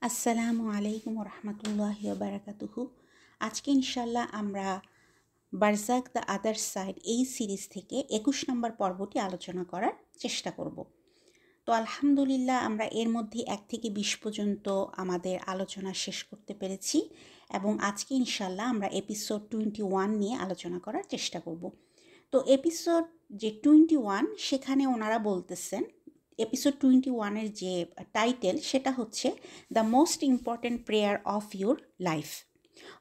আসসালামু আলাইকুম রহমতুল্লাহি বারাকাতুহু। আজকে ইনশাল্লাহ আমরা বারজাক দ্য আদার সাইড এই সিরিজ থেকে 21 নম্বর পর্বটি আলোচনা করার চেষ্টা করব। তো আলহামদুলিল্লাহ আমরা এর মধ্যে 1 থেকে 20 পর্যন্ত আমাদের আলোচনা শেষ করতে পেরেছি এবং আজকে ইনশাল্লাহ আমরা এপিসোড 21 নিয়ে আলোচনা করার চেষ্টা করব। তো এপিসোড যে 21 সেখানে ওনারা বলতেছেন এপিসোড 21-এর যে টাইটেল সেটা হচ্ছে the most important prayer of your life.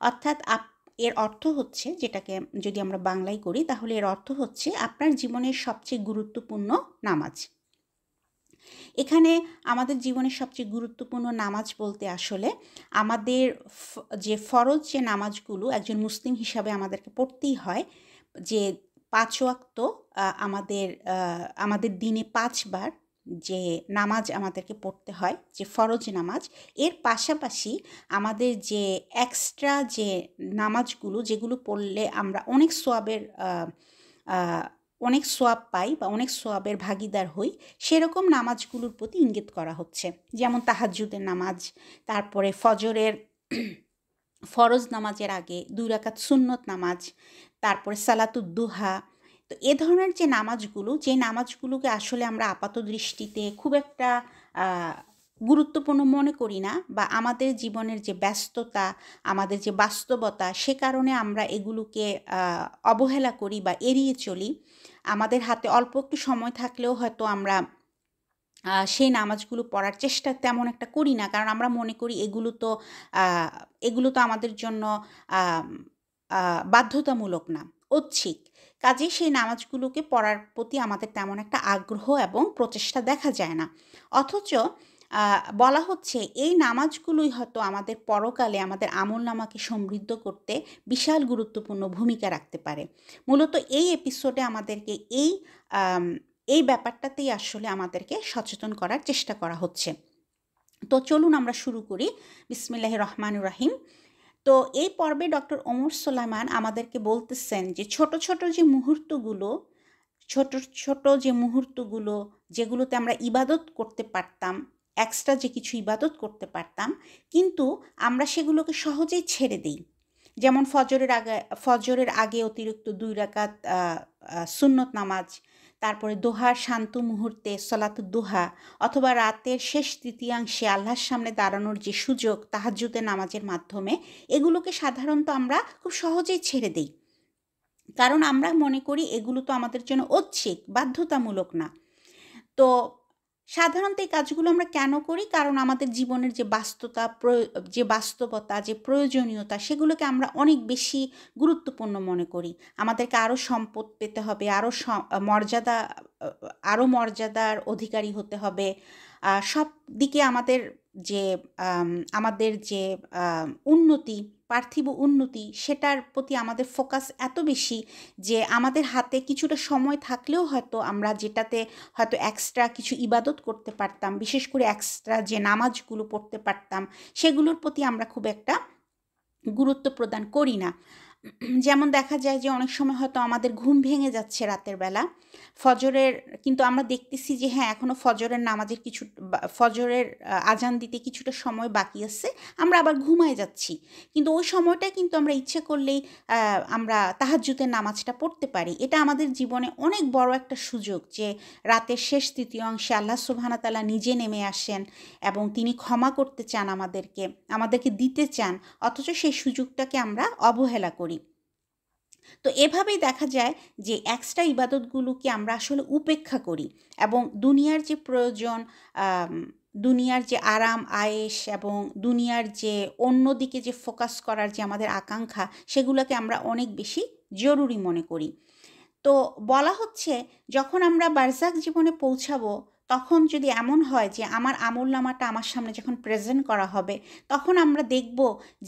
অর্থাৎ এর অর্থ হচ্ছে, যেটাকে যদি আমরা বাংলায় করি তাহলে এর অর্থ হচ্ছে আপনার জীবনের সবচেয়ে গুরুত্বপূর্ণ নামাজ। এখানে আমাদের জীবনের সবচেয়ে গুরুত্বপূর্ণ নামাজ বলতে আসলে আমাদের যে ফরজ যে নামাজগুলো একজন মুসলিম হিসাবে আমাদেরকে পড়তেই হয়, যে 5 ওয়াক্ত আমাদের দিনে 5 বার যে নামাজ আমাদেরকে পড়তে হয়, যে ফরজ নামাজ, এর পাশাপাশি আমাদের যে এক্সট্রা যে নামাজগুলো যেগুলো পড়লে আমরা অনেক সোয়াব পাই বা অনেক সোয়াবের ভাগিদার হই, সেরকম নামাজগুলোর প্রতি ইঙ্গিত করা হচ্ছে। যেমন তাহাজ্জুদের নামাজ, তারপরে ফজরের ফরজ নামাজের আগে 2 রাকাত সুন্নত নামাজ, তারপরে সালাতুদ দুহা। তো এ ধরনের যে নামাজগুলোকে আসলে আমরা আপাত দৃষ্টিতে খুব একটা গুরুত্বপূর্ণ মনে করি না, বা আমাদের জীবনের যে ব্যস্ততা, আমাদের যে বাস্তবতা, সে কারণে আমরা এগুলোকে অবহেলা করি বা এড়িয়ে চলি। আমাদের হাতে অল্প একটু সময় থাকলেও হয়তো আমরা সেই নামাজগুলো পড়ার চেষ্টা তেমন একটা করি না, কারণ আমরা মনে করি এগুলো তো আমাদের জন্য বাধ্যতামূলক না, ঐচ্ছিক। কাজেই সেই নামাজগুলোকে পড়ার প্রতি আমাদের তেমন একটা আগ্রহ এবং প্রচেষ্টা দেখা যায় না। অথচ বলা হচ্ছে এই নামাজগুলোই হয়তো আমাদের পরকালে আমাদের আমলনামাকে সমৃদ্ধ করতে বিশাল গুরুত্বপূর্ণ ভূমিকা রাখতে পারে। মূলত এই এপিসোডে আমাদেরকে এই ব্যাপারটাতেই আসলে আমাদেরকে সচেতন করার চেষ্টা করা হচ্ছে। তো চলুন আমরা শুরু করি। বিসমিল্লাহির রহমানির রহিম। তো এই পর্বে ডক্টর ওমর সুলাইমান আমাদেরকে বলতেছেন যে ছোট ছোট যে মুহূর্তগুলো যেগুলোতে আমরা ইবাদত করতে পারতাম, এক্সট্রা যে কিছু ইবাদত করতে পারতাম, কিন্তু আমরা সেগুলোকে সহজেই ছেড়ে দিই। যেমন ফজরের আগে অতিরিক্ত 2 রাকাত সুন্নত নামাজ, তারপরে দোহার শান্ত মুহূর্তে সলাতুদ দুহা, অথবা রাতের শেষ তৃতীয়াংশে আল্লাহর সামনে দাঁড়ানোর যে সুযোগ তাহাজ্জুদের নামাজের মাধ্যমে, এগুলোকে সাধারণত আমরা খুব সহজেই ছেড়ে দিই, কারণ আমরা মনে করি এগুলো তো আমাদের জন্য ঐচ্ছিক, বাধ্যতামূলক না। তো সাধারণত এই কাজগুলো আমরা কেন করি? কারণ আমাদের জীবনের যে বাস্তবতা, যে প্রয়োজনীয়তা, সেগুলোকে আমরা অনেক বেশি গুরুত্বপূর্ণ মনে করি। আমাদেরকে আরও সম্পদ পেতে হবে, মর্যাদার অধিকারী হতে হবে। সব দিকে আমাদের যে উন্নতি, পার্থিব উন্নতি, সেটার প্রতি আমাদের ফোকাস এত বেশি যে আমাদের হাতে কিছুটা সময় থাকলেও হয়তো আমরা যেটাতে হয়তো এক্সট্রা কিছু ইবাদত করতে পারতাম, বিশেষ করে এক্সট্রা যে নামাজগুলো পড়তে পারতাম, সেগুলোর প্রতি আমরা খুব একটা গুরুত্ব প্রদান করি না। যেমন দেখা যায় যে অনেক সময় হয়তো আমাদের ঘুম ভেঙে যাচ্ছে রাতের বেলা, কিন্তু আমরা দেখতেছি যে হ্যাঁ, এখনও ফজরের আজান দিতে কিছুটা সময় বাকি আছে, আমরা আবার ঘুমায় যাচ্ছি। কিন্তু ওই সময়টায় কিন্তু আমরা ইচ্ছে করলেই আমরা তাহাজ্জুদের নামাজটা পড়তে পারি। এটা আমাদের জীবনে অনেক বড় একটা সুযোগ, যে রাতের শেষ তৃতীয়াংশে আল্লাহ সুবহানাহু ওয়া তাআলা নিজে নেমে আসেন এবং তিনি ক্ষমা করতে চান, আমাদেরকে দিতে চান, অথচ সেই সুযোগটাকে আমরা অবহেলা করি। তো এভাবেই দেখা যায় যে এক্সট্রা ইবাদতগুলোকে আমরা আসলে উপেক্ষা করি এবং দুনিয়ার যে প্রয়োজন, দুনিয়ার যে আরাম আয়েশ এবং দুনিয়ার যে অন্যদিকে যে ফোকাস করার যে আমাদের আকাঙ্ক্ষা, সেগুলোকে আমরা অনেক বেশি জরুরি মনে করি। তো বলা হচ্ছে, যখন আমরা বারজাক জীবনে পৌঁছাবো, তখন যদি এমন হয় যে আমার আমলনামাটা আমার সামনে যখন প্রেজেন্ট করা হবে, তখন আমরা দেখব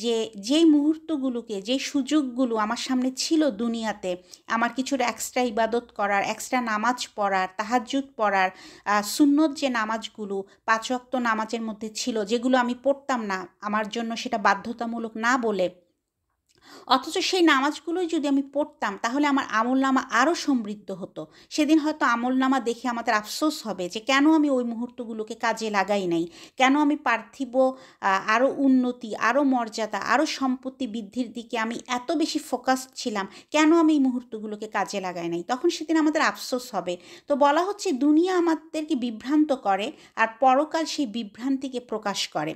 যে যেই মুহূর্তগুলোকে, যেই সুযোগগুলো আমার সামনে ছিল দুনিয়াতে, আমার কিছুটা এক্সট্রা ইবাদত করার, এক্সট্রা নামাজ পড়ার, তাহাজ্জুদ পড়ার, সুন্নত যে নামাজগুলো 5 ওয়াক্ত নামাজের মধ্যে ছিল, যেগুলো আমি পড়তাম না, আমার জন্য সেটা বাধ্যতামূলক না বলে, অথচ সেই নামাজগুলোই যদি আমি পড়তাম তাহলে আমার আমলনামা আরও সমৃদ্ধ হতো। সেদিন হয়তো আমলনামা দেখে আমাদের আফসোস হবে যে কেন আমি ওই মুহূর্তগুলোকে কাজে লাগাই নাই, কেন আমি পার্থিব আরও উন্নতি, আরও মর্যাদা, আরও সম্পত্তি বৃদ্ধির দিকে আমি এত বেশি ফোকাস ছিলাম, কেন আমি এই মুহূর্তগুলোকে কাজে লাগাই নাই। তখন সেদিন আমাদের আফসোস হবে। তো বলা হচ্ছে দুনিয়া আমাদেরকে বিভ্রান্ত করে আর পরকাল সেই বিভ্রান্তিকে প্রকাশ করে।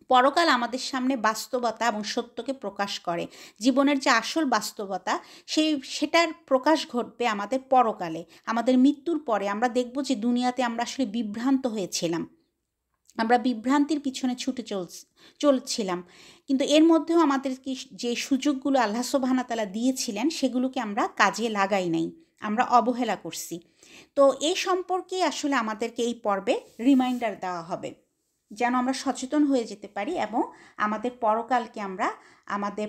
পরকাল আমাদের সামনে বাস্তবতা এবং সত্যকে প্রকাশ করে। জীবনের যে আসল বাস্তবতা সেটার প্রকাশ ঘটবে আমাদের পরকালে, আমাদের মৃত্যুর পরে। আমরা দেখব যে দুনিয়াতে আমরা আসলে বিভ্রান্ত হয়েছিলাম, আমরা বিভ্রান্তির পিছনে ছুটে চলছিলাম, কিন্তু এর মধ্যেও আমাদেরকে যে সুযোগগুলো আল্লাহ সুবহানাহু ওয়া তাআলা দিয়েছিলেন সেগুলোকে আমরা কাজে লাগাই নাই, আমরা অবহেলা করছি। তো এই সম্পর্কে আসলে আমাদেরকে এই পর্বে রিমাইন্ডার দেওয়া হবে যেন আমরা সচেতন হয়ে যেতে পারি এবং আমাদের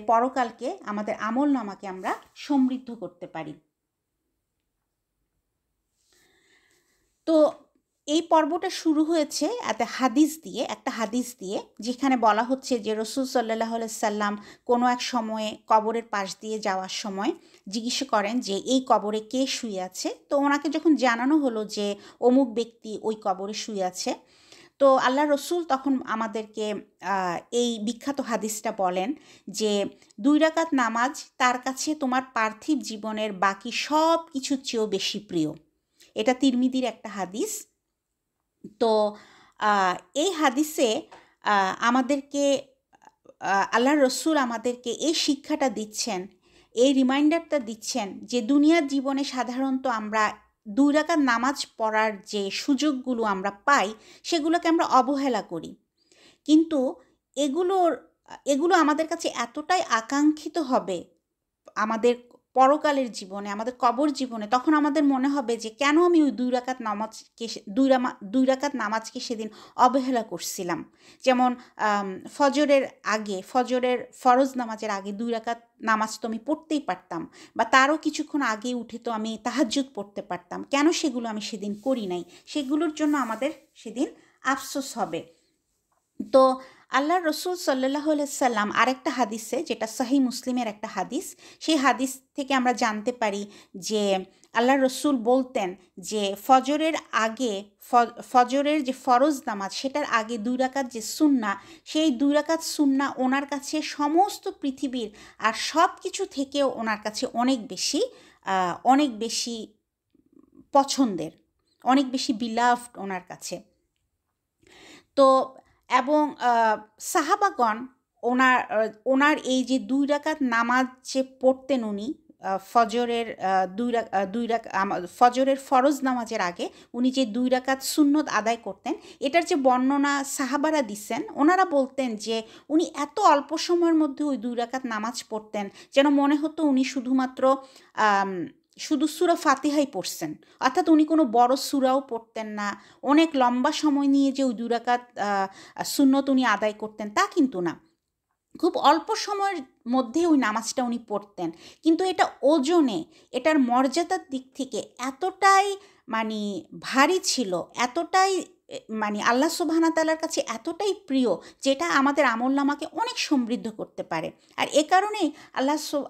পরকালকে আমাদের আমলনামাকে আমরা সমৃদ্ধ করতে পারি। তো এই পর্বটা শুরু হয়েছে একটা হাদিস দিয়ে যেখানে বলা হচ্ছে যে রাসূল সাল্লাল্লাহু আলাইহি সাল্লাম কোনো এক সময়ে কবরের পাশ দিয়ে যাওয়ার সময় জিজ্ঞেস করেন যে এই কবরে কে শুয়ে আছে। তো ওনাকে যখন জানানো হলো যে অমুক ব্যক্তি ওই কবরে শুয়ে আছে, তো আল্লাহ রসুল তখন আমাদেরকে এই বিখ্যাত হাদিসটা বলেন যে 2 রাকাত নামাজ তার কাছে তোমার পার্থিব জীবনের বাকি সব কিছুর চেয়েও বেশি প্রিয়। এটা তিরমিজির একটা হাদিস। তো এই হাদিসে আমাদেরকে আল্লাহ রসুল আমাদেরকে এই শিক্ষাটা দিচ্ছেন, এই রিমাইন্ডারটা দিচ্ছেন যে দুনিয়ার জীবনে সাধারণত আমরা 2 রাকাত নামাজ পড়ার যে সুযোগগুলো আমরা পাই সেগুলোকে আমরা অবহেলা করি। কিন্তু এগুলো আমাদের কাছে এতটাই আকাঙ্ক্ষিত হবে আমাদের পরকালের জীবনে, আমাদের কবর জীবনে, তখন আমাদের মনে হবে যে কেন আমি ওই 2 রাকাত নামাজকে সেদিন অবহেলা করছিলাম। যেমন ফজরের ফরজ নামাজের আগে 2 রাকাত নামাজ তো আমি পড়তেই পারতাম, বা তারও কিছুক্ষণ আগে উঠে তো আমি তাহাজ্জুদ পড়তে পারতাম। কেন সেগুলো আমি সেদিন করি নাই? সেগুলোর জন্য আমাদের সেদিন আফসোস হবে। তো আল্লাহর রসুল সাল্লাল্লাহু আলাইহি সাল্লাম আরেকটা হাদিসে, যেটা সহিহ মুসলিমের একটা হাদিস, সেই হাদিস থেকে আমরা জানতে পারি যে আল্লাহর রসুল বলতেন যে ফজরের যে ফরজ নামাজ সেটার আগে 2 রাকাত যে সুন্নাহ, সেই 2 রাকাত সুন্নাহ ওনার কাছে সমস্ত পৃথিবীর আর সব কিছু থেকেও ওনার কাছে অনেক বেশি পছন্দের, অনেক বেশি বিলাভড ওনার কাছে। তো এবং সাহাবাগণ ওনার এই যে 2 রাকাত নামাজ যে পড়তেন উনি ফজরের ফরজ নামাজের আগে উনি যে 2 রাকাত সুন্নত আদায় করতেন, এটার যে বর্ণনা সাহাবারা দিচ্ছেন, ওনারা বলতেন যে উনি এত অল্প সময়ের মধ্যে ওই 2 রাকাত নামাজ পড়তেন যেন মনে হতো উনি শুধু সূরা ফাতিহাই পড়ছেন। অর্থাৎ উনি কোনো বড় সূরাও পড়তেন না, অনেক লম্বা সময় নিয়ে যে ওই 2 রাকাত সুন্নত উনি আদায় করতেন তা কিন্তু না। খুব অল্প সময়ের মধ্যে ওই নামাজটা উনি পড়তেন, কিন্তু এটা ওজনে, এটার মর্যাদার দিক থেকে এতটাই ভারী ছিল, এতটাই আল্লাহ সুবহানাহু ওয়া তাআলার কাছে এতটাই প্রিয়, যেটা আমাদের আমলনামাকে অনেক সমৃদ্ধ করতে পারে। আর এ কারণেই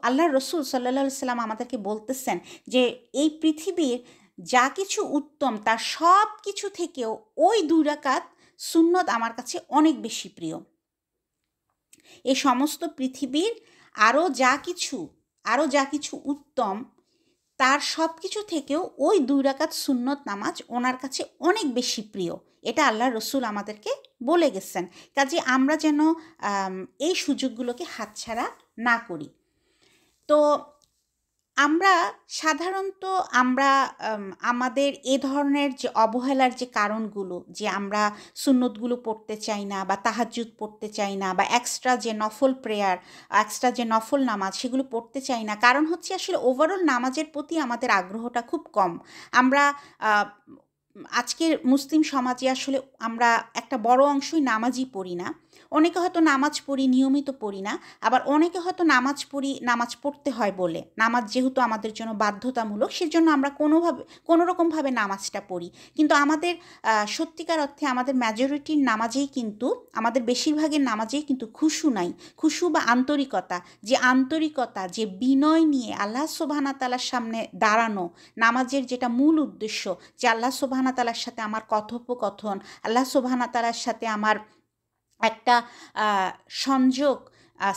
আল্লাহর রসুল সাল্লাল্লাহু আলাইহি সাল্লাম আমাদেরকে বলতেছেন যে এই পৃথিবীর যা কিছু উত্তম তার সব কিছু থেকেও ওই 2 রাকাত সুন্নত আমার কাছে অনেক বেশি প্রিয়। এই সমস্ত পৃথিবীর আরও যা কিছু উত্তম তার সব কিছু থেকেও ওই 2 রাকাত সুন্নত নামাজ ওনার কাছে অনেক বেশি প্রিয়। এটা আল্লাহর রসুল আমাদেরকে বলে গেছেন। কাজে আমরা যেন এই সুযোগগুলোকে হাতছাড়া না করি। তো সাধারণত আমাদের এ ধরনের যে অবহেলার যে কারণগুলো, যে আমরা সুন্নতগুলো পড়তে চাই না বা তাহাজ্জুদ পড়তে চাই না বা এক্সট্রা যে নফল নামাজ সেগুলো পড়তে চাই না, কারণ হচ্ছে আসলে ওভারঅল নামাজের প্রতি আমাদের আগ্রহটা খুব কম। আমরা আজকের মুসলিম সমাজে আসলে আমরা একটা বড় অংশই নামাজই পড়ি না। অনেকে হয়তো নামাজ পড়ি, নিয়মিত পড়ি না। আবার অনেকে হয়তো নামাজ পড়ি, নামাজ পড়তে হয় বলে। নামাজ যেহেতু আমাদের জন্য বাধ্যতামূলক, সেজন্য আমরা কোনোরকমভাবে নামাজটা পড়ি। কিন্তু আমাদের সত্যিকার অর্থে আমাদের মেজরিটির নামাজেই কিন্তু, আমাদের বেশিরভাগের নামাজেই কিন্তু খুশু নাই। খুশু বা আন্তরিকতা, যে আন্তরিকতা, যে বিনয় নিয়ে আল্লাহ সুবহানাহু ওয়া তাআলার সামনে দাঁড়ানো, নামাজের যেটা মূল উদ্দেশ্য, যে আল্লাহ সুবহানাহু ওয়া তাআলার সাথে আমার কথোপকথন, আল্লাহ সুবহানাহু ওয়া তাআলার সাথে আমার একটা সংযোগ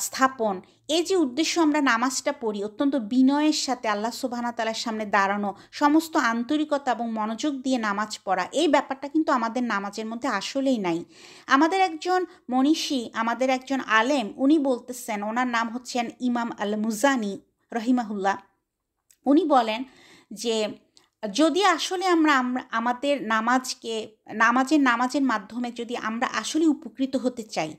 স্থাপন, এই যে উদ্দেশ্য আমরা নামাজটা পড়ি অত্যন্ত বিনয়ের সাথে আল্লাহ সুবহানাহু ওয়া তাআলার সামনে দাঁড়ানো, সমস্ত আন্তরিকতা এবং মনোযোগ দিয়ে নামাজ পড়া, এই ব্যাপারটা কিন্তু আমাদের নামাজের মধ্যে আসলেই নাই। আমাদের একজন মনীষী, আমাদের একজন আলেম, উনি বলতেছেন, ওনার নাম হচ্ছেন ইমাম আল মুজানি রহিমাহুল্লাহ। উনি বলেন যে যদি আসলে আমরা আমাদের নামাজের মাধ্যমে যদি আমরা আসলে উপকৃত হতে চাই,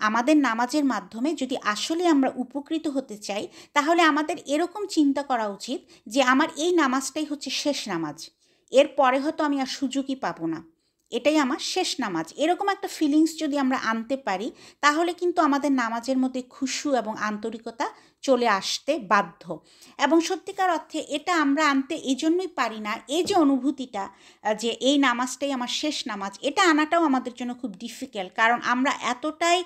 আমাদের নামাজের মাধ্যমে যদি আসলে আমরা উপকৃত হতে চাই, তাহলে আমাদের এরকম চিন্তা করা উচিত যে আমার এই নামাজটাই হচ্ছে শেষ নামাজ, এরপরে হয়তো আমি আর সুযোগই পাবো না, এটাই আমার শেষ নামাজ। এরকম একটা ফিলিংস যদি আমরা আনতে পারি, তাহলে কিন্তু আমাদের নামাজের মধ্যে খুশু এবং আন্তরিকতা চলে আসতে বাধ্য। এবং সত্যিকার অর্থে এটা আমরা আনতে এই জন্যই পারি না, এই যে অনুভূতিটা, যে এই নামাজটাই আমার শেষ নামাজ, এটা আনাটাও আমাদের জন্য খুব ডিফিকাল্ট। কারণ আমরা এতটাই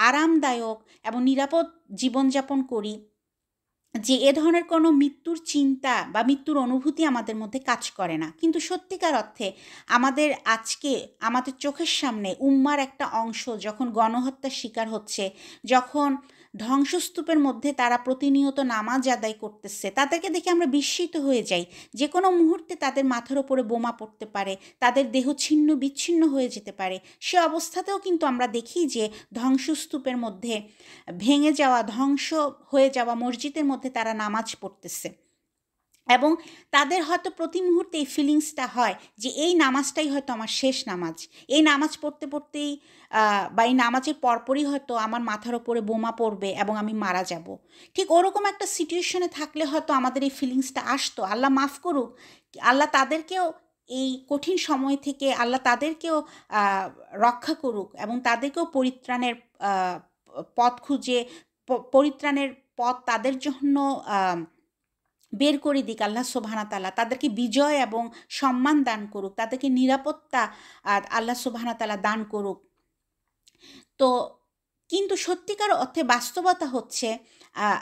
আরামদায়ক এবং নিরাপদ জীবনযাপন করি যে এ ধরনের কোনো মৃত্যুর চিন্তা বা মৃত্যুর অনুভূতি আমাদের মধ্যে কাজ করে না। কিন্তু সত্যিকার অর্থে আমাদের আজকে আমাদের চোখের সামনে উম্মার একটা অংশ যখন গণহত্যার শিকার হচ্ছে, যখন ধ্বংসস্তূপের মধ্যে তারা প্রতিনিয়ত নামাজ আদায় করতেছে, তাদেরকে দেখে আমরা বিস্মিত হয়ে যাই। যে কোনো মুহূর্তে তাদের মাথার উপরে বোমা পড়তে পারে, তাদের দেহ ছিন্ন বিচ্ছিন্ন হয়ে যেতে পারে। সে অবস্থাতেও কিন্তু আমরা দেখি যে ধ্বংসস্তূপের মধ্যে, ভেঙে যাওয়া, ধ্বংস হয়ে যাওয়া মসজিদের মধ্যে তারা নামাজ পড়তেছে। এবং তাদের হয়তো প্রতি মুহূর্তে এই ফিলিংসটা হয় যে এই নামাজটাই হয়তো আমার শেষ নামাজ। এই নামাজ পড়তে পড়তেই বা এই নামাজের পরপরই হয়তো আমার মাথার ওপরে বোমা পড়বে এবং আমি মারা যাব। ঠিক ওরকম একটা সিচুয়েশনে থাকলে হয়তো আমাদের এই ফিলিংসটা আসতো। আল্লাহ মাফ করুক, আল্লাহ তাদেরকেও এই কঠিন সময় থেকে আল্লাহ তাদেরকেও রক্ষা করুক এবং তাদেরকেও পরিত্রাণের পথ খুঁজে, পরিত্রাণের পথ তাদের জন্য বের করে দিক আল্লাহ সুবহানাহু ওয়া তাআলা। তাদেরকে বিজয় এবং সম্মান দান করুক, তাদেরকে নিরাপত্তা আল্লাহ সুবহানাহু ওয়া তাআলা দান করুক। তো কিন্তু সত্যিকার অর্থে বাস্তবতা হচ্ছে,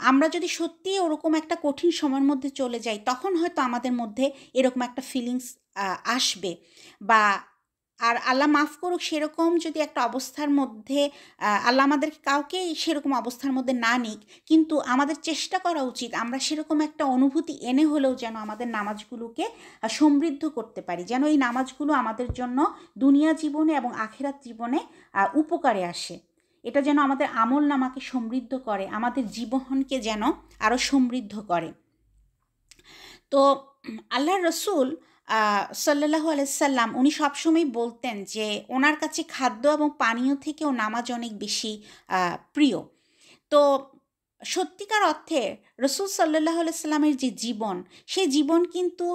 আমরা যদি সত্যিই ওরকম একটা কঠিন সময়ের মধ্যে চলে যাই, তখন হয়তো আমাদের মধ্যে এরকম একটা ফিলিংস আসবে। বা আর আল্লাহ মাফ করুক, সেরকম যদি একটা অবস্থার মধ্যে আল্লাহ আমাদেরকে কাউকেই সেরকম অবস্থার মধ্যে না নিক, কিন্তু আমাদের চেষ্টা করা উচিত আমরা সেরকম একটা অনুভূতি এনে হলেও যেন আমাদের নামাজগুলোকে সমৃদ্ধ করতে পারি, যেন এই নামাজগুলো আমাদের জন্য দুনিয়া জীবনে এবং আখিরাত জীবনে উপকারে আসে। এটা যেন আমাদের আমল নামাকে সমৃদ্ধ করে, আমাদের জীবনকে যেন আরও সমৃদ্ধ করে। তো আল্লাহর রসুল সাল্লাল্লাহু আলাইহি সাল্লাম উনি সবসময় বলতেন যে ওনার কাছে খাদ্য এবং পানীয় থেকেও নামাজ অনেক বেশি প্রিয়। তো সত্যিকার অর্থে রসুল সাল্লাল্লাহু আলাইহি সাল্লামের যে জীবন, সেই জীবন কিন্তু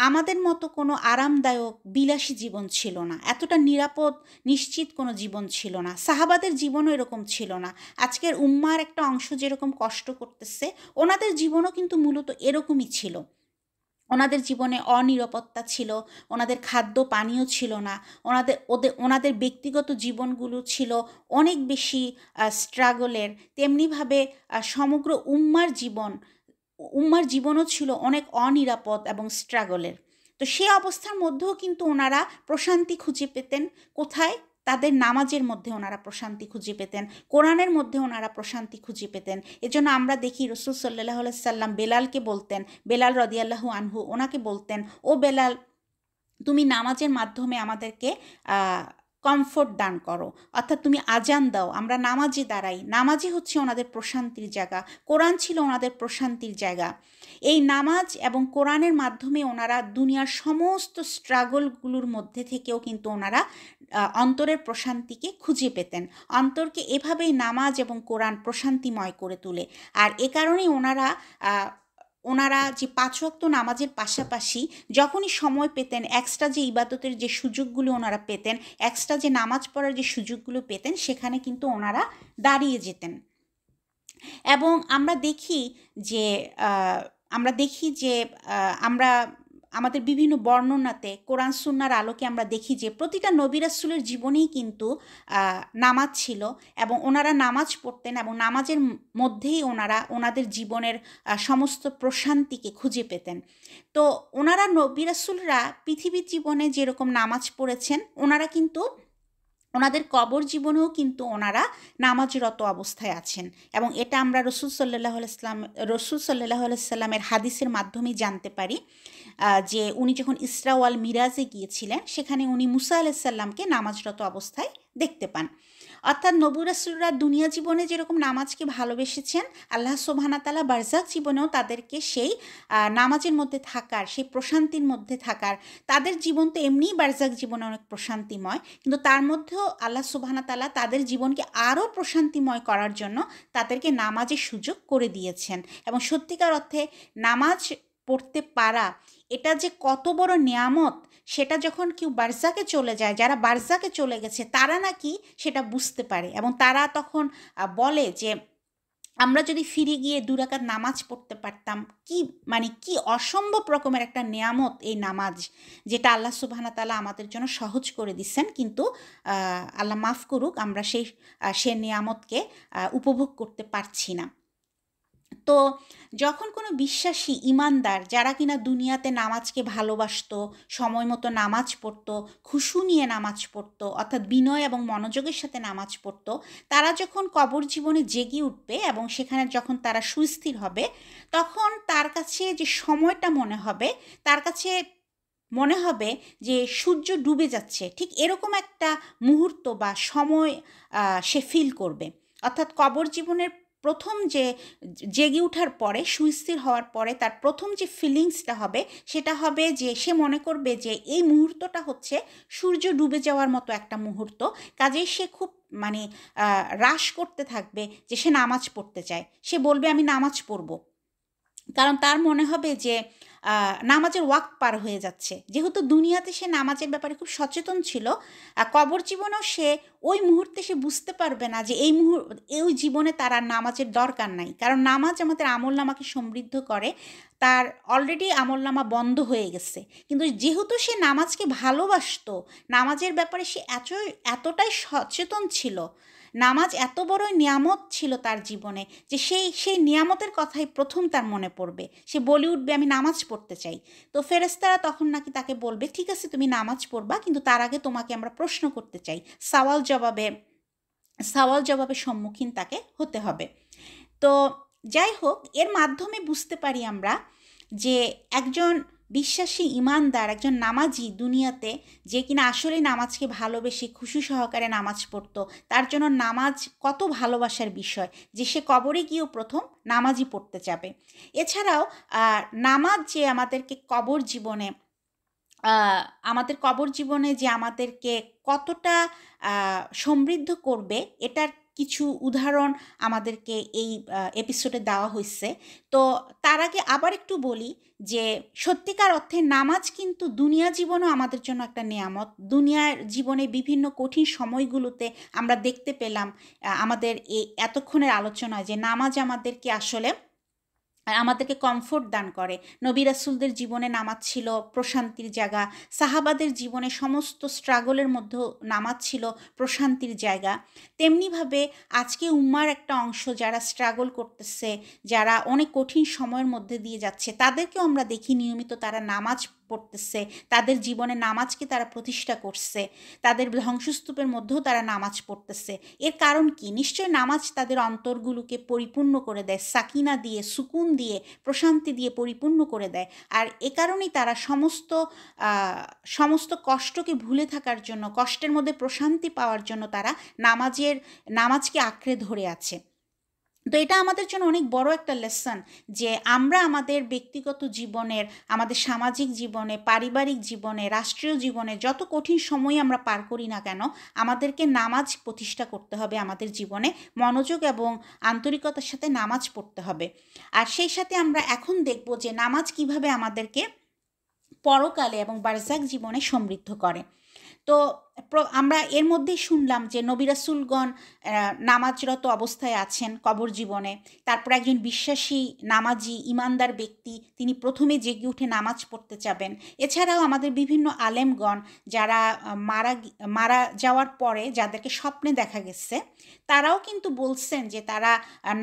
আমাদের মতো কোনো আরামদায়ক বিলাসী জীবন ছিল না, এতটা নিরাপদ নিশ্চিত কোনো জীবন ছিল না। সাহাবাদের জীবনও এরকম ছিল না। আজকের উম্মার একটা অংশ যেরকম কষ্ট করতেছে, ওনাদের জীবনও কিন্তু মূলত এরকমই ছিল। ওনাদের জীবনে অনিরাপত্তা ছিল, ওনাদের খাদ্য পানীয় ছিল না, ওনাদের ব্যক্তিগত জীবনগুলো ছিল অনেক বেশি স্ট্রাগলের। তেমনিভাবে সমগ্র উম্মার জীবনও ছিল অনেক অনিরাপদ এবং স্ট্রাগলের। তো সে অবস্থার মধ্যেও কিন্তু ওনারা প্রশান্তি খুঁজে পেতেন কোথায়? তাদের নামাজের মধ্যে ওনারা প্রশান্তি খুঁজে পেতেন, কোরআনের মধ্যে ওনারা প্রশান্তি খুঁজে পেতেন। এজন্য আমরা দেখি রসুল সাল্লাল্লাহু আলাইহি সাল্লাম বেলালকে বলতেন, বেলাল রাদিয়াল্লাহু আনহু, ওনাকে বলতেন, ও বেলাল, তুমি নামাজের মাধ্যমে আমাদেরকে কমফোর্ট দান করো, অর্থাৎ তুমি আজান দাও, আমরা নামাজে দাঁড়াই। নামাজই হচ্ছে ওনাদের প্রশান্তির জায়গা, কোরআন ছিল ওনাদের প্রশান্তির জায়গা। এই নামাজ এবং কোরআনের মাধ্যমে ওনারা দুনিয়ার সমস্ত স্ট্রাগলগুলোর মধ্যে থেকেও কিন্তু ওনারা অন্তরের প্রশান্তিকে খুঁজে পেতেন। অন্তরকে এভাবেই নামাজ এবং কোরআন প্রশান্তিময় করে তোলে। আর এ কারণেই ওনারা ওনারা যে 5 ওয়াক্ত নামাজের পাশাপাশি যখনই সময় পেতেন, এক্সট্রা যে ইবাদতের যে সুযোগগুলো ওনারা পেতেন, এক্সট্রা যে নামাজ পড়ার যে সুযোগগুলো পেতেন, সেখানে কিন্তু ওনারা দাঁড়িয়ে যেতেন। এবং আমরা দেখি যে আমরা আমাদের বিভিন্ন বর্ণনাতে কোরআন সুন্নাহর আলোকে আমরা দেখি যে প্রতিটা নবী রাসূলের জীবনেই কিন্তু নামাজ ছিল, এবং ওনারা নামাজ পড়তেন, এবং নামাজের মধ্যেই ওনাদের জীবনের সমস্ত প্রশান্তিকে খুঁজে পেতেন। তো ওনারা নবী রাসূলরা পৃথিবীর জীবনে যেরকম নামাজ পড়েছেন, ওনারা কিন্তু ওনাদের কবর জীবনেও কিন্তু ওনারা নামাজরত অবস্থায় আছেন, এবং এটা আমরা রসুল সাল্লাল্লাহু আলাইহি সাল্লামের হাদিসের মাধ্যমেই জানতে পারি যে উনি যখন ইসরা ওয়াল মিরাজে গিয়েছিলেন, সেখানে উনি মুসা আলাইহিস সালামকে নামাজরত অবস্থায় দেখতে পান। অর্থাৎ নবী রাসূলরা দুনিয়া জীবনে যেরকম নামাজকে ভালোবেসেছেন, আল্লাহ সুবহানাহু তাআলা বারজাখ জীবনেও তাদেরকে সেই নামাজের মধ্যে থাকার, সেই প্রশান্তির মধ্যে থাকার, তাদের জীবন তো এমনিই বারজাখ জীবনে অনেক প্রশান্তিময়, কিন্তু তার মধ্যেও আল্লাহ সুবহানাহু তাআলা তাদের জীবনকে আরও প্রশান্তিময় করার জন্য তাদেরকে নামাজের সুযোগ করে দিয়েছেন। এবং সত্যিকার অর্থে নামাজ পড়তে পারা, এটা যে কত বড় নিয়ামত, সেটা যখন কেউ বারজাকে চলে যায়, যারা বারজাকে চলে গেছে, তারা নাকি সেটা বুঝতে পারে, এবং তারা তখন বলে যে আমরা যদি ফিরে গিয়ে 2 রাকাত নামাজ পড়তে পারতাম, কি অসম্ভব রকমের একটা নিয়ামত এই নামাজ, যেটা আল্লাহ সুবহানাহু তাআলা আমাদের জন্য সহজ করে দিচ্ছেন। কিন্তু আল্লাহ মাফ করুক, আমরা সে নিয়ামতকে উপভোগ করতে পারছি না। তো যখন কোনো বিশ্বাসী ইমানদার, যারা কিনা দুনিয়াতে নামাজকে ভালোবাসতো, সময় মতো নামাজ পড়তো, খুশু নিয়ে নামাজ পড়তো, অর্থাৎ বিনয় এবং মনোযোগের সাথে নামাজ পড়তো, তারা যখন কবর জীবনে জেগে উঠবে এবং সেখানে যখন তারা সুস্থির হবে, তখন তার কাছে যে সময়টা তার কাছে মনে হবে যে সূর্য ডুবে যাচ্ছে, ঠিক এরকম একটা মুহূর্ত বা সময় সে ফিল করবে। অর্থাৎ কবর জীবনের প্রথম যে জেগে ওঠার পরে, সুস্থির হওয়ার পরে তার প্রথম যে ফিলিংসটা হবে, সেটা হবে যে সে মনে করবে যে এই মুহূর্তটা হচ্ছে সূর্য ডুবে যাওয়ার মতো একটা মুহূর্ত। কাজেই সে খুব রাশ করতে থাকবে যে সে নামাজ পড়তে চায়, সে বলবে আমি নামাজ পড়ব, কারণ তার মনে হবে যে নামাজের ওয়াক্ত পার হয়ে যাচ্ছে। যেহেতু দুনিয়াতে সে নামাজের ব্যাপারে খুব সচেতন ছিল, কবর জীবনেও সে ওই মুহূর্তে সে বুঝতে পারবে না যে এই জীবনে তার আর নামাজের দরকার নাই, কারণ নামাজ আমাদের আমলনামাকে সমৃদ্ধ করে, তার অলরেডি আমলনামা বন্ধ হয়ে গেছে। কিন্তু যেহেতু সে নামাজকে ভালোবাসতো, নামাজের ব্যাপারে সে এতটাই সচেতন ছিল, নামাজ এত বড় নিয়ামত ছিল তার জীবনে, যে সেই নিয়ামতের কথাই প্রথম তার মনে পড়বে, সে বলে উঠবে আমি নামাজ পড়তে চাই। তো ফেরেশতারা তখন নাকি তাকে বলবে ঠিক আছে তুমি নামাজ পড়বা, কিন্তু তার আগে তোমাকে আমরা প্রশ্ন করতে চাই, সওয়াল জবাবের সম্মুখীন তাকে হতে হবে। তো যাই হোক, এর মাধ্যমে বুঝতে পারি আমরা যে একজন বিশ্বাসী ইমানদার, একজন নামাজি দুনিয়াতে, যে কিনা আসলে নামাজকে ভালোবেসে খুশি সহকারে নামাজ পড়তো, তার জন্য নামাজ কত ভালোবাসার বিষয় যে সে কবরে গিয়েও প্রথম নামাজই পড়তে যাবে। এছাড়াও নামাজ যে আমাদেরকে কবর জীবনে যে আমাদেরকে কতটা সমৃদ্ধ করবে, এটার কিছু উদাহরণ আমাদেরকে এই এপিসোডে দেওয়া হয়েছে। তো তার আগে আবার একটু বলি যে সত্যিকার অর্থে নামাজ কিন্তু দুনিয়া জীবনেও আমাদের জন্য একটা নেয়ামত। দুনিয়ার জীবনে বিভিন্ন কঠিন সময়গুলোতে আমরা দেখতে পেলাম আমাদের এই এতক্ষণের আলোচনায়, যে নামাজ আমাদেরকে কমফোর্ট দান করে। নবী রাসূলদের জীবনে নামাজ ছিল প্রশান্তির জায়গা, সাহাবাদের জীবনে সমস্ত স্ট্রাগলের মধ্যেও নামাজ ছিল প্রশান্তির জায়গা। তেমনিভাবে আজকে উম্মার একটা অংশ যারা স্ট্রাগল করতেছে, যারা অনেক কঠিন সময়ের মধ্যে দিয়ে যাচ্ছে, তাদেরকেও আমরা দেখি নিয়মিত তারা নামাজ পড়তেছে, তাদের জীবনে নামাজকে তারা প্রতিষ্ঠা করছে, তাদের ধ্বংসস্তূপের মধ্যেও তারা নামাজ পড়তেছে। এর কারণ কি? নিশ্চয় নামাজ তাদের অন্তরগুলোকে পরিপূর্ণ করে দেয়, সাকিনা দিয়ে, সুকুন দিয়ে, প্রশান্তি দিয়ে পরিপূর্ণ করে দেয়। আর এ কারণেই তারা সমস্ত কষ্টকে ভুলে থাকার জন্য, কষ্টের মধ্যে প্রশান্তি পাওয়ার জন্য তারা নামাজকে আঁকড়ে ধরে আছে। তো এটা আমাদের জন্য অনেক বড় একটা লেসন যে আমরা আমাদের ব্যক্তিগত জীবনের, আমাদের সামাজিক জীবনে, পারিবারিক জীবনে, রাষ্ট্রীয় জীবনে যত কঠিন সময় আমরা পার করি না কেন, আমাদেরকে নামাজ প্রতিষ্ঠা করতে হবে আমাদের জীবনে, মনোযোগ এবং আন্তরিকতার সাথে নামাজ পড়তে হবে। আর সেই সাথে আমরা এখন দেখব যে নামাজ কিভাবে আমাদেরকে পরকালে এবং বারজাক জীবনে সমৃদ্ধ করে। তো আমরা এর মধ্যেই শুনলাম যে নবী রাসূলগণ নামাজরত অবস্থায় আছেন কবর জীবনে। তারপর একজন বিশ্বাসী নামাজি ইমানদার ব্যক্তি তিনি প্রথমে জেগে উঠে নামাজ পড়তে চাবেন। এছাড়াও আমাদের বিভিন্ন আলেমগণ যারা মারা যাওয়ার পরে যাদেরকে স্বপ্নে দেখা গেছে, তারাও কিন্তু বলছেন যে তারা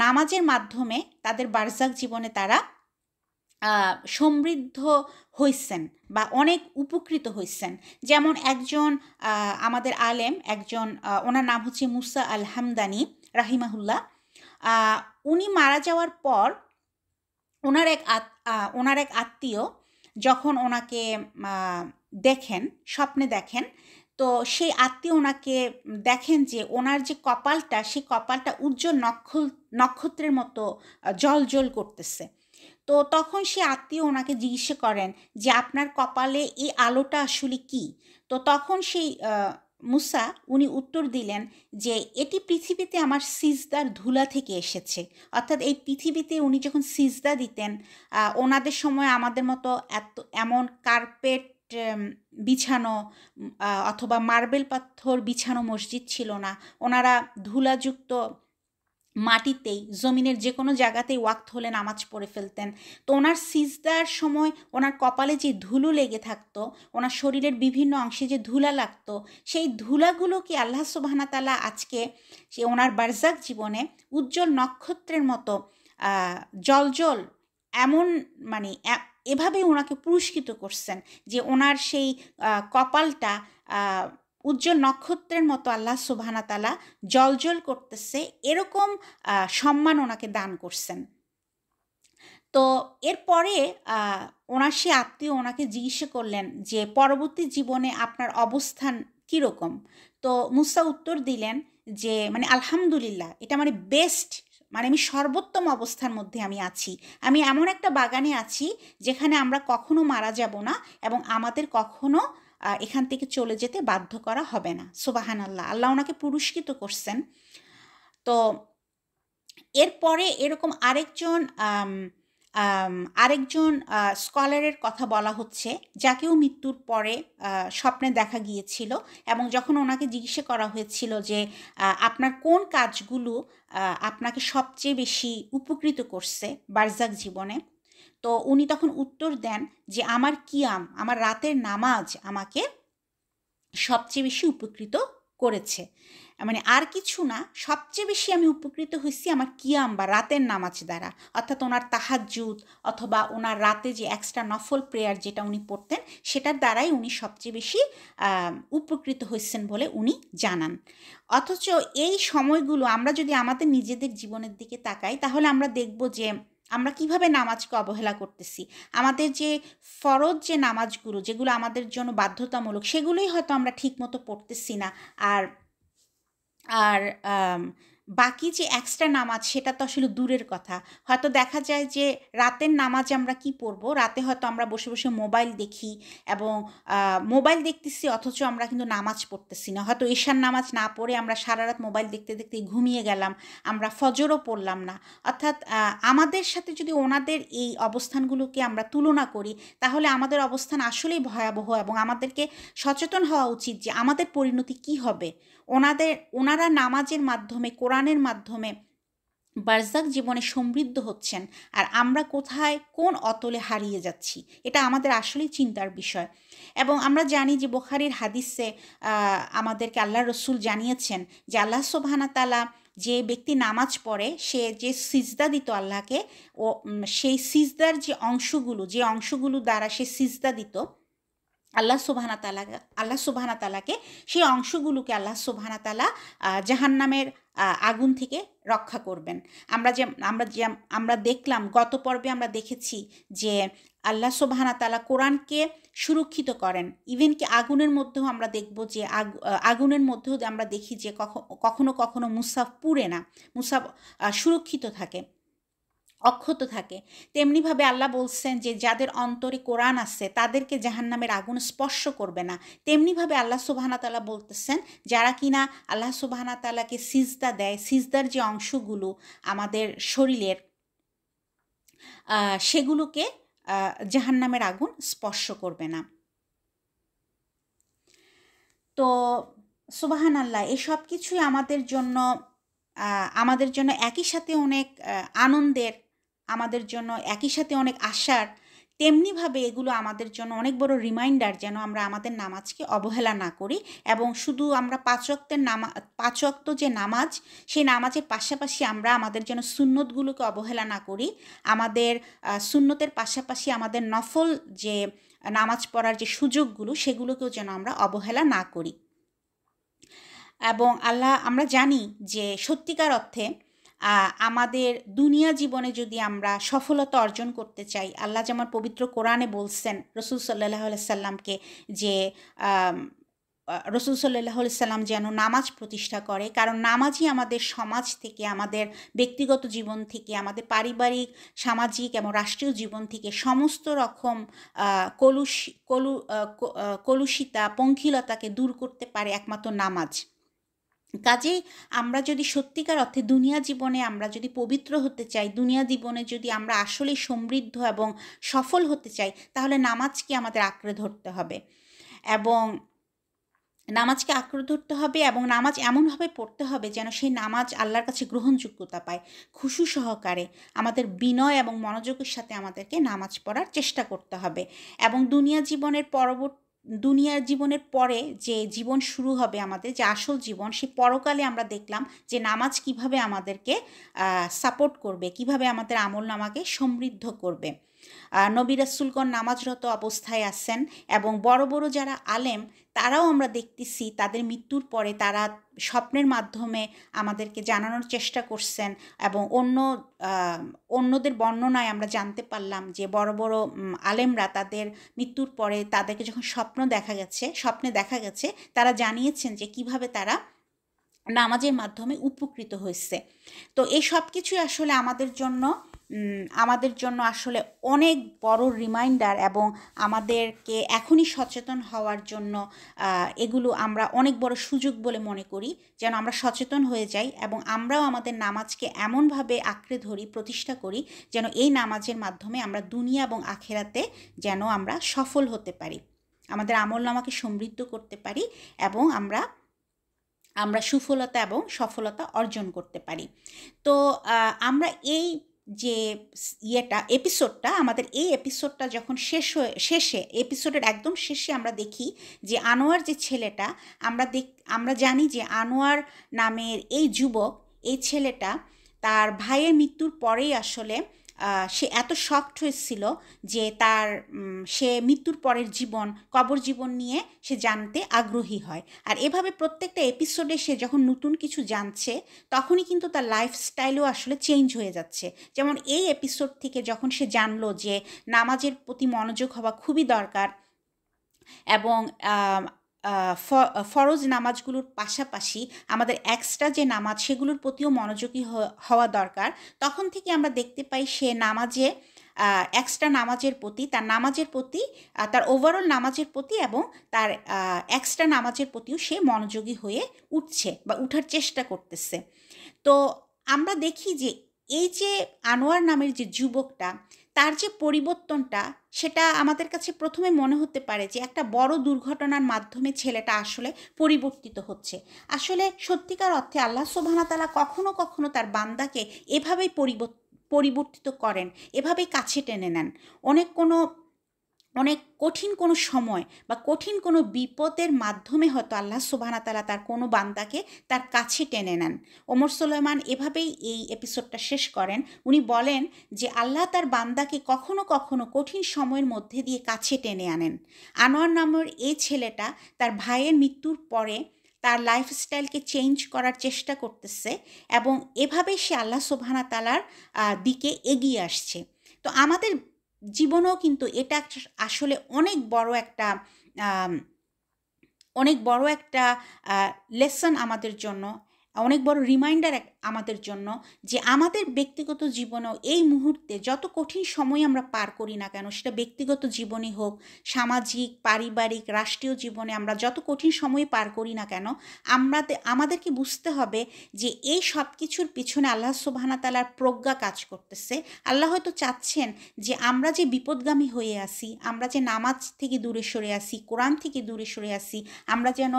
নামাজের মাধ্যমে তাদের বারজাক জীবনে তারা সমৃদ্ধ হইছেন বা অনেক উপকৃত হইছেন। যেমন একজন আমাদের আলেম, একজন ওনার নাম হচ্ছে মুসা আল হামদানি রাহিমাহুল্লাহ। উনি মারা যাওয়ার পর ওনার এক আত্মীয় যখন ওনাকে দেখেন, স্বপ্নে দেখেন, তো সেই আত্মীয় ওনাকে দেখেন যে ওনার যে কপালটা, সেই কপালটা উজ্জ্বল নক্ষত্রের মতো জ্বলজ্বল করতেছে। তো তখন সে আত্মীয় ওনাকে জিজ্ঞাসা করেন যে আপনার কপালে এই আলোটা আসলে কি? তো তখন সেই মুসা উনি উত্তর দিলেন যে এটি পৃথিবীতে আমার সিজদার ধুলা থেকে এসেছে। অর্থাৎ এই পৃথিবীতে উনি যখন সিজদা দিতেন, ওনাদের সময় আমাদের মতো এমন কার্পেট বিছানো অথবা মার্বেল পাথর বিছানো মসজিদ ছিল না। ওনারা ধুলাযুক্ত মাটিতেই, জমিনের যে কোনো জায়গাতেই ওয়াক্ত হলে নামাজ পড়ে ফেলতেন। তো ওনার সিজদার সময় ওনার কপালে যে ধুলো লেগে থাকতো, ওনার শরীরের বিভিন্ন অংশে যে ধুলা লাগতো, সেই ধুলাগুলোকে আল্লাহ সুবহানাহু ওয়া তাআলা আজকে সে ওনার বারজাক জীবনে উজ্জ্বল নক্ষত্রের মতো জ্বলজ্বল এমন মানে এভাবে ওনাকে পুরস্কৃত করছেন যে ওনার সেই কপালটা উজ্জ্বল নক্ষত্রের মতো আল্লাহ সুবহানাহু ওয়া তাআলা জ্বলজ্বল করতেছে, এরকম সম্মান ওনাকে দান করছেন। তো এরপরে ওনার সে আত্মীয় ওনাকে জিজ্ঞাসা করলেন যে পরবর্তী জীবনে আপনার অবস্থান কীরকম? তো মুসা উত্তর দিলেন যে মানে আলহামদুলিল্লাহ, এটা মানে বেস্ট, মানে আমি সর্বোত্তম অবস্থার মধ্যে আমি আছি। আমি এমন একটা বাগানে আছি যেখানে আমরা কখনো মারা যাব না এবং আমাদের কখনো এখান থেকে চলে যেতে বাধ্য করা হবে না। সুবহানাল্লাহ, আল্লাহ ওনাকে পুরস্কৃত করছেন। তো এরপরে এরকম আরেকজন স্কলারের কথা বলা হচ্ছে, যাকেও মৃত্যুর পরে স্বপ্নে দেখা গিয়েছিল এবং যখন ওনাকে জিজ্ঞাসা করা হয়েছিল যে আপনার কোন কাজগুলো আপনাকে সবচেয়ে বেশি উপকৃত করছে বারজাক জীবনে, তো উনি তখন উত্তর দেন যে আমার কিয়াম, আমার রাতের নামাজ আমাকে সবচেয়ে বেশি উপকৃত করেছে। মানে আর কিছু না, সবচেয়ে বেশি আমি উপকৃত হয়েছি আমার কিয়াম বা রাতের নামাজ দ্বারা। অর্থাৎ ওনার তাহাজ্জুদ অথবা ওনার রাতে যে এক্সট্রা নফল প্রেয়ার যেটা উনি পড়তেন, সেটার দ্বারাই উনি সবচেয়ে বেশি উপকৃত হয়েছেন বলে উনি জানান। অথচ এই সময়গুলো আমরা যদি আমাদের নিজেদের জীবনের দিকে তাকাই, তাহলে আমরা দেখব যে আমরা কিভাবে নামাজকে অবহেলা করতেছি। আমাদের যে ফরজ যে নামাজগুলো, যেগুলো আমাদের জন্য বাধ্যতামূলক, সেগুলোই হয়তো আমরা ঠিকমতো পড়তেছি না। আর আর বাকি যে এক্সট্রা নামাজ, সেটা তো আসলে দূরের কথা। হয়তো দেখা যায় যে রাতের নামাজ আমরা কি পড়বো, রাতে হয়তো আমরা বসে বসে মোবাইল দেখি এবং মোবাইল দেখতেছি, অথচ আমরা কিন্তু নামাজ পড়তেছি না। হয়তো ঈশার নামাজ না পড়ে আমরা সারা রাত মোবাইল দেখতে দেখতে ঘুমিয়ে গেলাম, আমরা ফজরও পড়লাম না। অর্থাৎ আমাদের সাথে যদি ওনাদের এই অবস্থানগুলোকে আমরা তুলনা করি, তাহলে আমাদের অবস্থান আসলেই ভয়াবহ এবং আমাদেরকে সচেতন হওয়া উচিত যে আমাদের পরিণতি কি হবে। ওনারা নামাজের মাধ্যমে, কোরআনের মাধ্যমে বারজাক জীবনে সমৃদ্ধ হচ্ছেন, আর আমরা কোথায় কোন অতলে হারিয়ে যাচ্ছি, এটা আমাদের আসলেই চিন্তার বিষয়। এবং আমরা জানি যে বুখারীর হাদিসে আমাদেরকে আল্লাহর রাসূল জানিয়েছেন যে আল্লাহ সুবহানাহু ওয়া তাআলা যে ব্যক্তি নামাজ পড়ে, সে যে সিজদা দিত আল্লাহকে, ও সেই সিজদার যে অংশগুলো দ্বারা সে সিজদা দিত আল্লাহ সুবহানাহু ওয়া তাআলাকে, সেই অংশগুলোকে আল্লাহ সুবহানাহু ওয়া তাআলা জাহান্নামের আগুন থেকে রক্ষা করবেন। আমরা দেখলাম গত পর্বে আমরা দেখেছি যে আল্লাহ সুবহানাহু ওয়া তাআলা কোরআনকে সুরক্ষিত করেন। ইভেন কি আগুনের মধ্যেও আমরা দেখব যে আগুনের মধ্যেও আমরা দেখি যে কখনো কখনো মুসাফ পুড়ে না, মুসাফ সুরক্ষিত থাকে, অক্ষত থাকে। তেমনিভাবে আল্লাহ বলছেন যে যাদের অন্তরে কোরআন আছে তাদেরকে জাহান্নামের আগুন স্পর্শ করবে না। তেমনিভাবে আল্লাহ সুবহানাহু ওয়া তাআলা বলতেছেন যারা কিনা আল্লাহ সুবহানাহু ওয়া তাআলাকে সিজদা দেয়, সিজদার যে অংশগুলো আমাদের শরীরের, সেগুলোকে জাহান্নামের আগুন স্পর্শ করবে না। তো সুবহানাল্লাহ, এসব কিছুই আমাদের জন্য একই সাথে অনেক আনন্দের, আমাদের জন্য একই সাথে অনেক আশার। তেমনিভাবে এগুলো আমাদের জন্য অনেক বড় রিমাইন্ডার যেন আমরা আমাদের নামাজকে অবহেলা না করি এবং শুধু আমরা 5 ওয়াক্ত যে নামাজ, সেই নামাজের পাশাপাশি আমরা আমাদের জন্য সুন্নতগুলোকে অবহেলা না করি। আমাদের সুন্নতের পাশাপাশি আমাদের নফল যে নামাজ পড়ার যে সুযোগগুলো, সেগুলোকেও যেন আমরা অবহেলা না করি। এবং আমরা জানি যে সত্যিকার অর্থে আমাদের দুনিয়া জীবনে যদি আমরা সফলতা অর্জন করতে চাই, আল্লাহ যেমন পবিত্র কোরআনে বলছেন রসুল সাল্লাল্লাহু আলাইহি সাল্লামকে যে রসুল সাল্লাল্লাহু আলাইহি সাল্লাম যেন নামাজ প্রতিষ্ঠা করে, কারণ নামাজই আমাদের সমাজ থেকে, আমাদের ব্যক্তিগত জীবন থেকে, আমাদের পারিবারিক, সামাজিক এবং রাষ্ট্রীয় জীবন থেকে সমস্ত রকম কলুষিতা, পঙ্কিলতাকে দূর করতে পারে একমাত্র নামাজ। কাজেই আমরা যদি সত্যিকার অর্থে দুনিয়া জীবনে আমরা যদি পবিত্র হতে চাই, দুনিয়া জীবনে যদি আমরা আসলে সমৃদ্ধ এবং সফল হতে চাই, তাহলে নামাজকে আমাদের আঁকড়ে ধরতে হবে এবং নামাজ এমনভাবে পড়তে হবে যেন সেই নামাজ আল্লাহর কাছে গ্রহণযোগ্যতা পায়। খুশু সহকারে আমাদের বিনয় এবং মনোযোগের সাথে আমাদেরকে নামাজ পড়ার চেষ্টা করতে হবে এবং দুনিয়ার জীবনের পরে যে জীবন শুরু হবে, আমাদের যে আসল জীবন, সেই পরকালে আমরা দেখলাম যে নামাজ কিভাবে আমাদেরকে সাপোর্ট করবে, কিভাবে আমাদের আমলনামাকে সমৃদ্ধ করবে। নবী রাসূলগণ নামাজরত অবস্থায় আছেন এবং বড় বড় যারা আলেম, তারাও আমরা দেখতেছি তাদের মৃত্যুর পরে তারা স্বপ্নের মাধ্যমে আমাদেরকে জানানোর চেষ্টা করছেন এবং অন্যদের বর্ণনায় আমরা জানতে পারলাম যে বড় বড় আলেমরা তাদের মৃত্যুর পরে তাদেরকে যখন স্বপ্নে দেখা গেছে, তারা জানিয়েছেন যে কিভাবে তারা নামাজের মাধ্যমে উপকৃত হয়েছে। তো এই সব কিছুই আসলে আমাদের জন্য আসলে অনেক বড় রিমাইন্ডার এবং আমাদেরকে এখনই সচেতন হওয়ার জন্য এগুলো আমরা অনেক বড় সুযোগ বলে মনে করি, যেন আমরা সচেতন হয়ে যাই এবং আমরাও আমাদের নামাজকে এমনভাবে আঁকড়ে ধরি, প্রতিষ্ঠা করি যেন এই নামাজের মাধ্যমে আমরা দুনিয়া এবং আখেরাতে যেন আমরা সফল হতে পারি, আমাদের আমলনামাকে সমৃদ্ধ করতে পারি এবং আমরা সুফলতা এবং সফলতা অর্জন করতে পারি। তো আমরা এই যে আমাদের এই এপিসোডটা যখন এপিসোডের একদম শেষে আমরা দেখি যে আনোয়ার যে ছেলেটা, আমরা জানি যে আনোয়ার নামের এই যুবক, এই ছেলেটা তার ভাইয়ের মৃত্যুর পরেই আসলে সে এত শকড হয়েছিল যে সে মৃত্যুর পরের কবর জীবন নিয়ে সে জানতে আগ্রহী হয়। আর এভাবে প্রত্যেকটা এপিসোডে সে যখন নতুন কিছু জানছে, তখনই কিন্তু তার লাইফস্টাইলও আসলে চেঞ্জ হয়ে যাচ্ছে। যেমন এই এপিসোড থেকে যখন সে জানলো যে নামাজের প্রতি মনোযোগ হওয়া খুবই দরকার এবং ফরজ নামাজগুলোর পাশাপাশি আমাদের এক্সট্রা যে নামাজ, সেগুলোর প্রতিও মনোযোগী হওয়া দরকার, তখন থেকে আমরা দেখতে পাই সে এক্সট্রা নামাজের প্রতি, তার ওভারঅল নামাজের প্রতি এবং তার এক্সট্রা নামাজের প্রতিও সে মনোযোগী হয়ে উঠছে বা উঠার চেষ্টা করতেছে। তো আমরা দেখি যে এই যে আনোয়ার নামের যে যুবকটা, তার যে পরিবর্তনটা, সেটা আমাদের কাছে প্রথমে মনে হতে পারে যে একটা বড় দুর্ঘটনার মাধ্যমে ছেলেটা আসলে পরিবর্তিত হচ্ছে। আসলে সত্যিকার অর্থে আল্লাহ সুবহানাহু ওয়া তাআলা কখনো কখনো তার বান্দাকে এভাবেই পরিবর্তিত করেন, এভাবেই কাছে টেনে নেন। অনেক কঠিন কোনো সময় বা কঠিন কোনো বিপদের মাধ্যমে হয়তো আল্লাহ সুবহানাহু ওয়া তাআলা তার কোনো বান্দাকে তার কাছে টেনে নেন। ওমর সুলাইমান এভাবেই এই এপিসোডটা শেষ করেন। উনি বলেন যে আল্লাহ তার বান্দাকে কখনো কখনো কঠিন সময়ের মধ্যে দিয়ে কাছে টেনে আনেন। আনোয়ার নামের এই ছেলেটা তার ভাইয়ের মৃত্যুর পরে তার লাইফস্টাইলকে চেঞ্জ করার চেষ্টা করতেছে এবং এভাবেই সে আল্লাহ সুবহানাহু ওয়া তাআলার দিকে এগিয়ে আসছে। তো আমাদের জীবনেও কিন্তু এটা আসলে অনেক বড় একটা লেসন আমাদের জন্য, অনেক বড় রিমাইন্ডার আমাদের জন্য, যে আমাদের ব্যক্তিগত জীবনেও এই মুহূর্তে যত কঠিন সময় আমরা পার করি না কেন, সেটা ব্যক্তিগত জীবনে হোক, সামাজিক, পারিবারিক, রাষ্ট্রীয় জীবনে আমরা যত কঠিন সময় পার করি না কেন, আমাদেরকে বুঝতে হবে যে এই সব কিছুর পিছনে আল্লাহ সুবহানাহু ওয়া তাআলার প্রজ্ঞা কাজ করতেছে। আল্লাহ হয়তো চাচ্ছেন যে আমরা যে বিপদগামী হয়ে আসি, আমরা যে নামাজ থেকে দূরে সরে আসি, কোরআন থেকে দূরে সরে আসি, আমরা যেন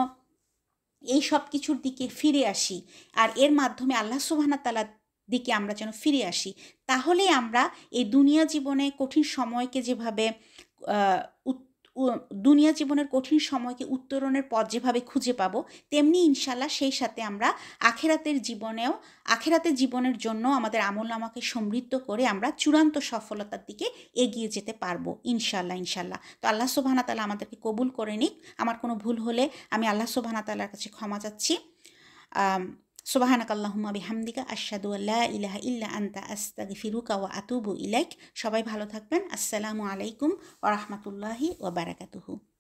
এই সব কিছুর দিকে ফিরে আসি, আর এর মাধ্যমে আল্লাহ সুবহানাহু ওয়া তাআলার দিকে আমরা যেন ফিরে আসি। তাহলেই আমরা এই দুনিয়া জীবনে কঠিন সময়কে যেভাবে আহ, উত- দুনিয়া জীবনের কঠিন সময়কে উত্তরণের পথ যেভাবে খুঁজে পাবো, তেমনি ইনশাল্লাহ সেই সাথে আমরা আখেরাতের জীবনের জন্য আমাদের আমলনামাকে সমৃদ্ধ করে আমরা চূড়ান্ত সফলতার দিকে এগিয়ে যেতে পারবো ইনশাল্লাহ। ইনশাল্লাহ। তো আল্লাহ সুবহানাহু ওয়া তাআলা আমাদেরকে কবুল করে নিক। আমার কোনো ভুল হলে আমি আল্লাহ সুবহানাহু ওয়া তাআলার কাছে ক্ষমা চাচ্ছি। সুবহানাক আল্লাহুম্মা বিহামদিকা আশহাদু আল্লা ইলাহা ইল্লা আনতা আস্তাগফিরুকা ওয়া আতুবু ইলাইক। সবাই ভালো থাকবেন। আসসালামু আলাইকুম ওয়া রাহমাতুল্লাহি ওয়া বারাকাতুহু।